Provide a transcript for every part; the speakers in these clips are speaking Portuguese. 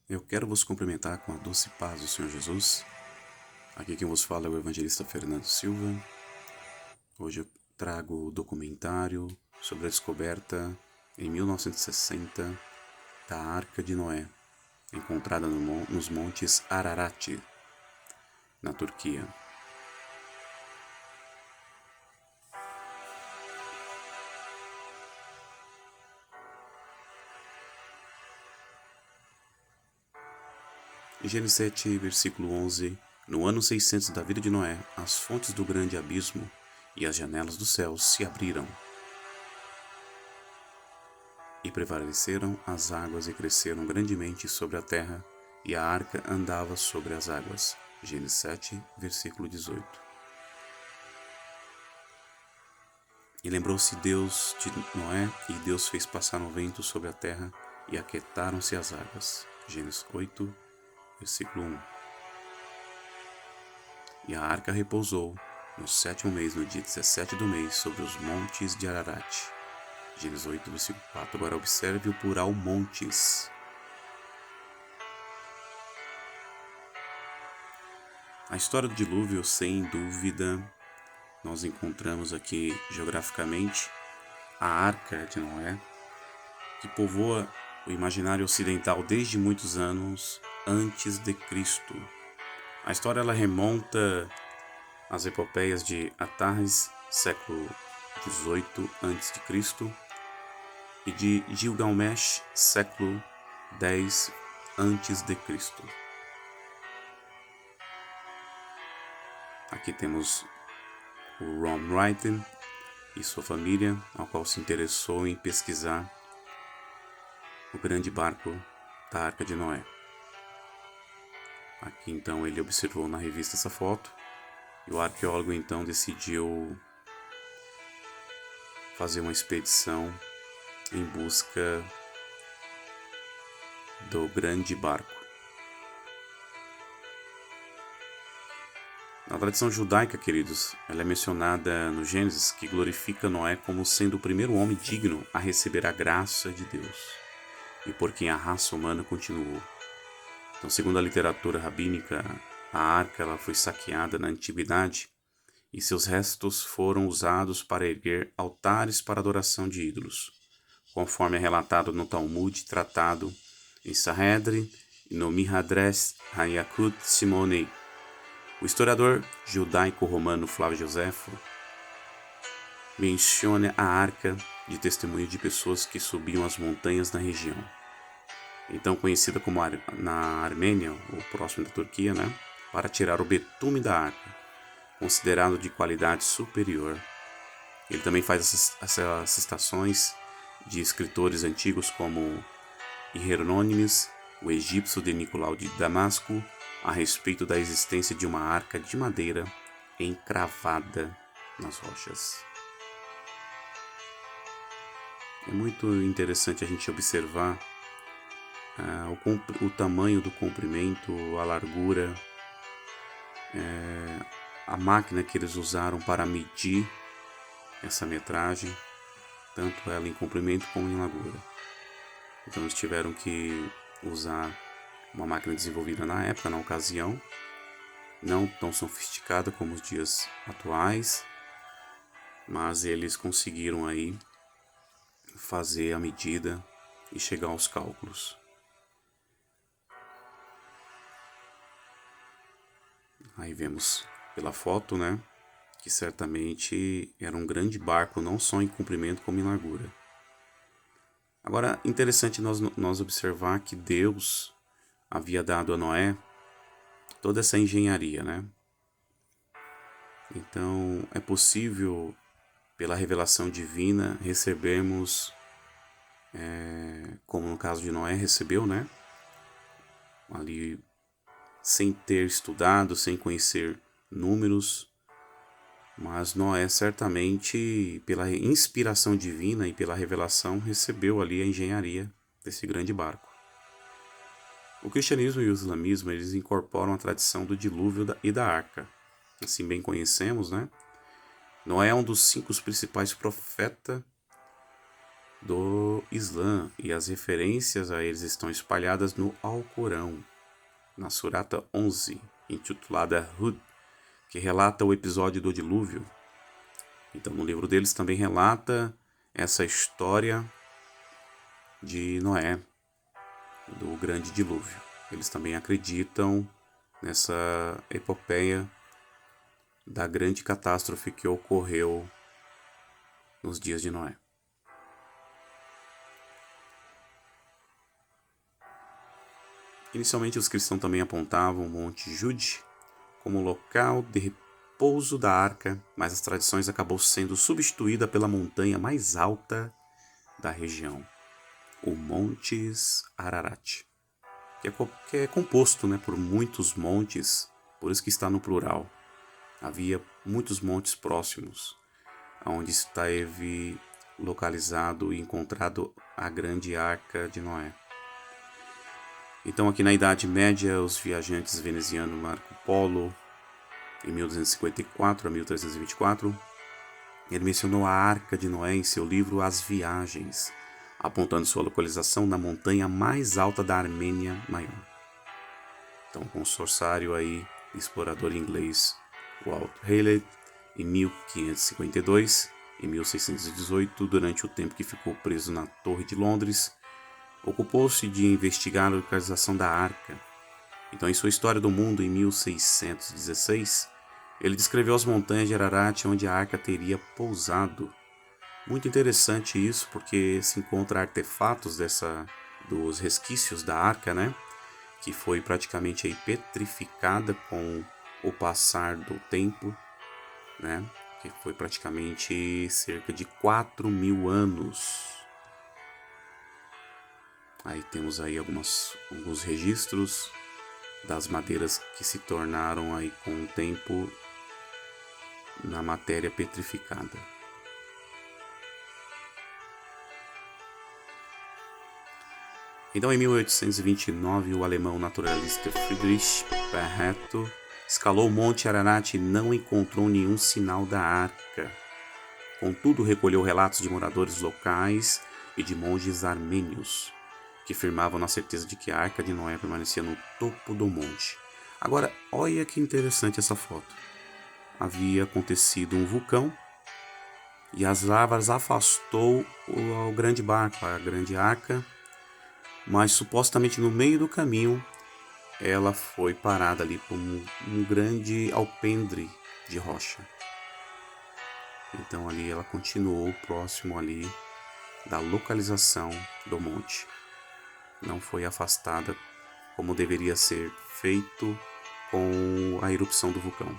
Eu quero vos cumprimentar com a doce paz do Senhor Jesus. Aqui quem vos fala é o evangelista Fernando Silva. Hoje eu trago o documentário sobre a descoberta em 1960 da Arca de Noé, encontrada nos montes Ararat, na Turquia. Em Gênesis 7, versículo 11, no ano 600 da vida de Noé, as fontes do grande abismo e as janelas dos céus se abriram. E prevaleceram as águas e cresceram grandemente sobre a terra, e a arca andava sobre as águas. Gênesis 7, versículo 18. E lembrou-se Deus de Noé, e Deus fez passar um vento sobre a terra, e aquietaram-se as águas. Gênesis 8, versículo 1. E a arca repousou no 7º mês, no dia 17 do mês, sobre os montes de Ararat. Gênesis 8, versículo 4. Agora observe o plural montes. A história do dilúvio, sem dúvida, nós encontramos aqui geograficamente a Arca de Noé, que povoa o imaginário ocidental desde muitos anos antes de Cristo. A história ela remonta às epopeias de Atarres, século 18 a.C., e de Gilgamesh, século 10 a.C. Aqui temos o Ron Wright e sua família, ao qual se interessou em pesquisar o grande barco da Arca de Noé. Aqui então ele observou na revista essa foto, e o arqueólogo então decidiu fazer uma expedição em busca do grande barco. Na tradição judaica, queridos, ela é mencionada no Gênesis, que glorifica Noé como sendo o primeiro homem digno a receber a graça de Deus, e por quem a raça humana continuou. Então, segundo a literatura rabínica, a arca ela foi saqueada na antiguidade e seus restos foram usados para erguer altares para adoração de ídolos, conforme é relatado no Talmud tratado em Sanhedrin e no Midrash HaYalkut Simonei. O historiador judaico-romano Flávio Joséfo menciona a arca de testemunho de pessoas que subiam as montanhas na região, então conhecida como na Armênia, ou próximo da Turquia, para tirar o betume da arca, considerado de qualidade superior. Ele também faz essas citações de escritores antigos como Hierônimos, o egípcio de Nicolau de Damasco, a respeito da existência de uma arca de madeira encravada nas rochas. É muito interessante a gente observar o tamanho do comprimento, a largura, a máquina que eles usaram para medir essa metragem, tanto ela em comprimento como em largura. Então eles tiveram que usar uma máquina desenvolvida na época, na ocasião, não tão sofisticada como os dias atuais, mas eles conseguiram aí fazer a medida e chegar aos cálculos. Aí vemos pela foto, que certamente era um grande barco, não só em comprimento como em largura. Agora, interessante nós observar que Deus havia dado a Noé toda essa engenharia, Então, é possível, pela revelação divina, recebermos, como no caso de Noé recebeu, ali, sem ter estudado, sem conhecer números, mas Noé certamente, pela inspiração divina e pela revelação, recebeu ali a engenharia desse grande barco. O cristianismo e o islamismo, eles incorporam a tradição do dilúvio e da arca. Assim bem conhecemos, Noé é um dos 5 principais profetas do Islã, e as referências a eles estão espalhadas no Alcorão, na Surata 11, intitulada Hud, que relata o episódio do dilúvio. Então, no livro deles também relata essa história de Noé, do grande dilúvio. Eles também acreditam nessa epopeia da grande catástrofe que ocorreu nos dias de Noé. Inicialmente, os cristãos também apontavam o Monte Jude como local de repouso da arca, mas as tradições acabou sendo substituída pela montanha mais alta da região, o Montes Ararat, que é composto, por muitos montes, por isso que está no plural. Havia muitos montes próximos, onde esteve localizado e encontrado a grande arca de Noé. Então, aqui na Idade Média, os viajantes venezianos Marco Polo, em 1254 a 1324, ele mencionou a Arca de Noé em seu livro As Viagens, apontando sua localização na montanha mais alta da Armênia Maior. Então, o consorciário aí, explorador inglês Walt Haley, em 1552 e 1618, durante o tempo que ficou preso na Torre de Londres, ocupou-se de investigar a localização da arca. Então, em sua História do Mundo, em 1616, ele descreveu as montanhas de Ararat, onde a arca teria pousado. Muito interessante isso, porque se encontra artefatos dos resquícios da arca, que foi praticamente aí petrificada com o passar do tempo, que foi praticamente cerca de 4.000 anos. Aí temos aí alguns registros das madeiras que se tornaram aí com o tempo na matéria petrificada. Então, em 1829, o alemão naturalista Friedrich Pareto escalou o Monte Ararat e não encontrou nenhum sinal da arca. Contudo, recolheu relatos de moradores locais e de monges armênios, que firmavam na certeza de que a Arca de Noé permanecia no topo do monte. Agora, olha que interessante essa foto. Havia acontecido um vulcão e as lavas afastou o grande barco, a grande arca, mas supostamente no meio do caminho ela foi parada ali por um grande alpendre de rocha. Então ali ela continuou próximo ali da localização do monte. Não foi afastada como deveria ser feito com a erupção do vulcão.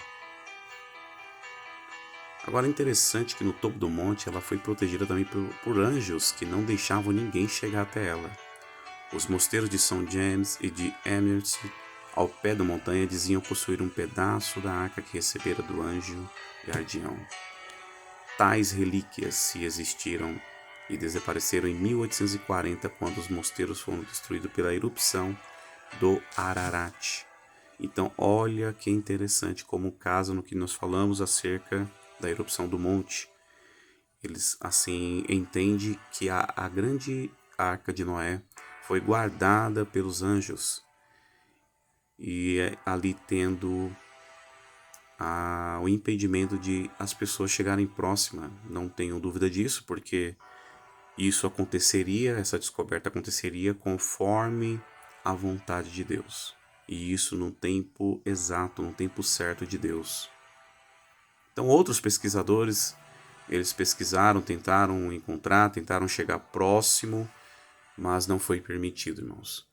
Agora é interessante que no topo do monte ela foi protegida também por anjos que não deixavam ninguém chegar até ela. Os mosteiros de São James e de Emirates, ao pé da montanha, diziam possuir um pedaço da arca que recebera do anjo guardião. Tais relíquias, se existiram, e desapareceram em 1840, quando os mosteiros foram destruídos pela erupção do Ararat. Então, olha que interessante como o caso no que nós falamos acerca da erupção do monte. Eles, assim, entendem que a grande arca de Noé foi guardada pelos anjos e ali tendo o impedimento de as pessoas chegarem próxima. Não tenho dúvida disso, porque essa descoberta aconteceria conforme a vontade de Deus. E isso no tempo exato, no tempo certo de Deus. Então outros pesquisadores, eles pesquisaram, tentaram encontrar, tentaram chegar próximo, mas não foi permitido, irmãos.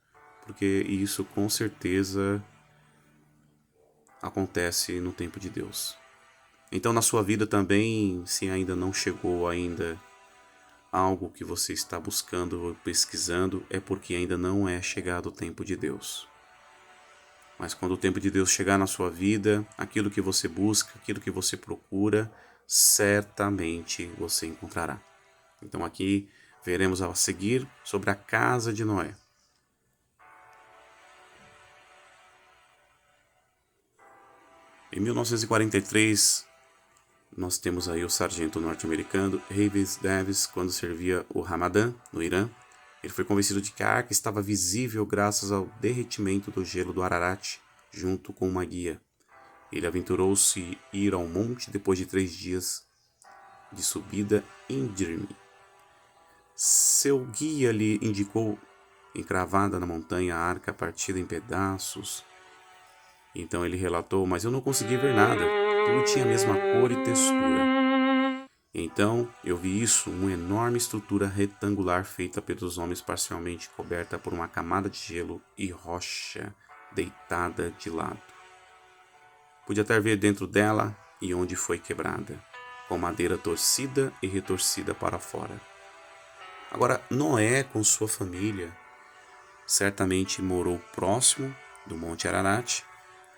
Porque isso com certeza acontece no tempo de Deus. Então na sua vida também, se ainda não chegou algo que você está buscando ou pesquisando, é porque ainda não é chegado o tempo de Deus. Mas quando o tempo de Deus chegar na sua vida, aquilo que você busca, aquilo que você procura, certamente você encontrará. Então aqui veremos a seguir sobre a casa de Noé. Em 1943, nós temos aí o sargento norte-americano Havis Davis, quando servia o Ramadã, no Irã. Ele foi convencido de que a arca estava visível graças ao derretimento do gelo do Ararat, junto com uma guia. Ele aventurou-se a ir ao monte depois de 3 dias de subida íngreme. Seu guia lhe indicou, encravada na montanha, a arca partida em pedaços. Então ele relatou: mas eu não consegui ver nada, tudo tinha a mesma cor e textura. Então eu vi isso, uma enorme estrutura retangular feita pelos homens, parcialmente coberta por uma camada de gelo e rocha deitada de lado. Pude até ver dentro dela e onde foi quebrada, com madeira torcida e retorcida para fora. Agora, Noé, com sua família, certamente morou próximo do Monte Ararat,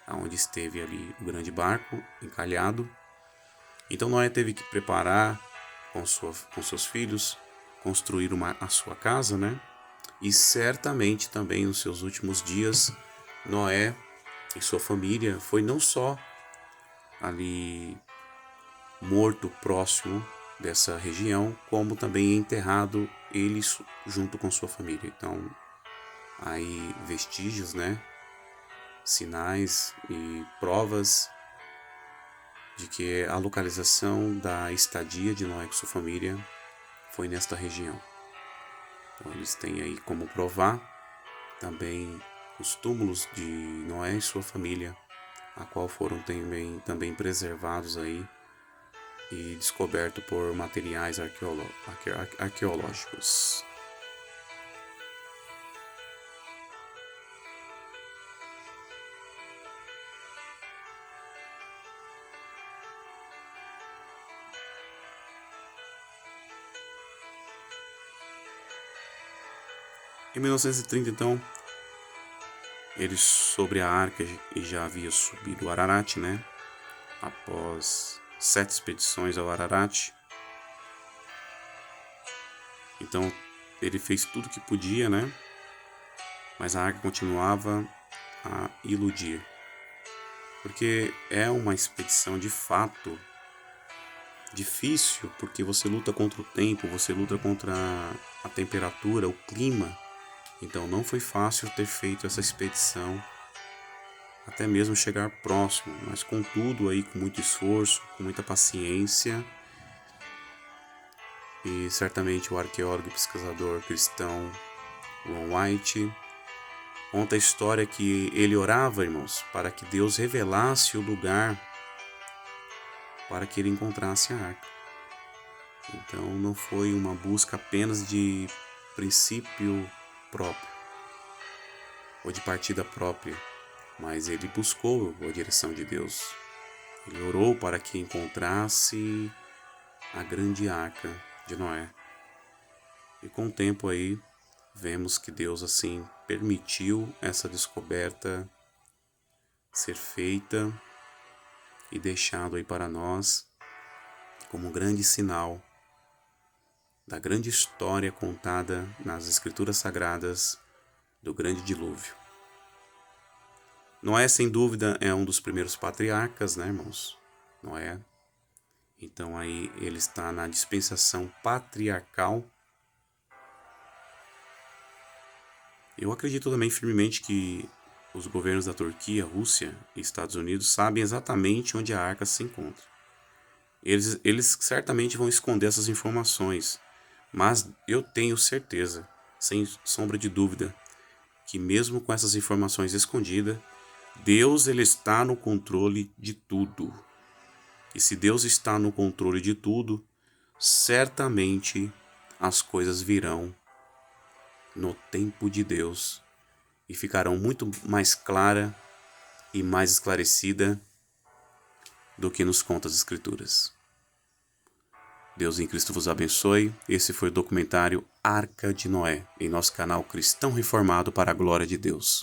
onde esteve ali o grande barco encalhado. Então Noé teve que preparar com seus filhos, construir a sua casa, né? E certamente também nos seus últimos dias, Noé e sua família foi não só ali morto próximo dessa região, como também enterrado ele junto com sua família. Então, aí vestígios, né? Sinais e provas de que a localização da estadia de Noé com sua família foi nesta região. Então, eles têm aí como provar também os túmulos de Noé e sua família, a qual foram também preservados aí e descoberto por materiais arqueológicos. Em 1930, então, ele sobre a arca já havia subido o Ararat, né? Após 7 expedições ao Ararat. Então, ele fez tudo o que podia, né? Mas a arca continuava a iludir. Porque é uma expedição de fato difícil, porque você luta contra o tempo, você luta contra a temperatura, o clima. Então não foi fácil ter feito essa expedição, até mesmo chegar próximo, mas contudo aí com muito esforço, com muita paciência. E certamente o arqueólogo e pesquisador cristão Ron White conta a história que ele orava, irmãos, para que Deus revelasse o lugar para que ele encontrasse a arca. Então não foi uma busca apenas de princípio próprio ou de partida própria, mas ele buscou a direção de Deus. Ele orou para que encontrasse a grande arca de Noé. E com o tempo aí vemos que Deus assim permitiu essa descoberta ser feita e deixado aí para nós como um grande sinal da grande história contada nas Escrituras Sagradas do grande dilúvio. Noé, sem dúvida, é um dos primeiros patriarcas, né, irmãos? Noé. Então aí ele está na dispensação patriarcal. Eu acredito também firmemente que os governos da Turquia, Rússia e Estados Unidos sabem exatamente onde a arca se encontra. Eles certamente vão esconder essas informações, mas eu tenho certeza, sem sombra de dúvida, que mesmo com essas informações escondidas, Deus ele está no controle de tudo. E se Deus está no controle de tudo, certamente as coisas virão no tempo de Deus e ficarão muito mais clara e mais esclarecida do que nos conta as Escrituras. Deus em Cristo vos abençoe. Esse foi o documentário Arca de Noé, em nosso canal Cristão Reformado para a Glória de Deus.